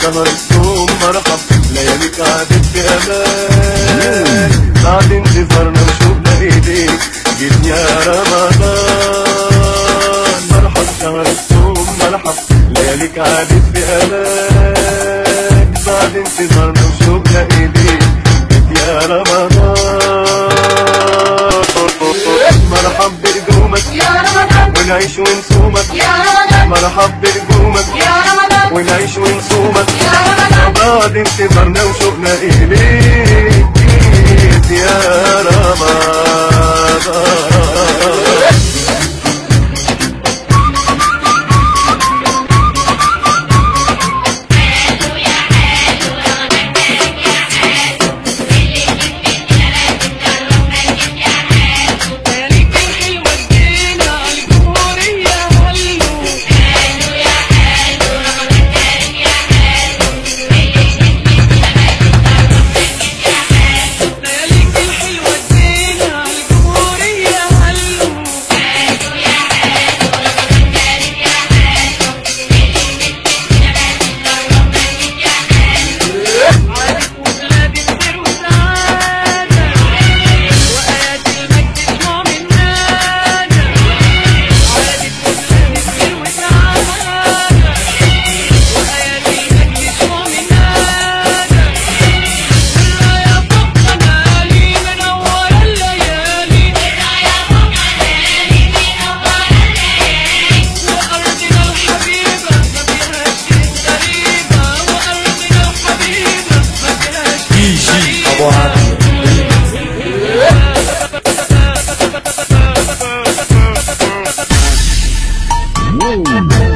شهر الصوم مرحب لياليك عادت بأمان، بعد انتظارنا وشوقنا ايديك جيت يا رمضان. مرحب شهر الصوم مرحب لياليك عادت بأمان، بعد انتظارنا وشوقنا ايديك جيت يا رمضان. مرحب بقدومك يا رمضان ونعيش ونصومك يا رمضان، مرحب بقدومك يا رمضان ونعيش ونصومك يا رمضان، بعد انتظارنا وشوقنا إليك جيت يا رمضان. Whoa.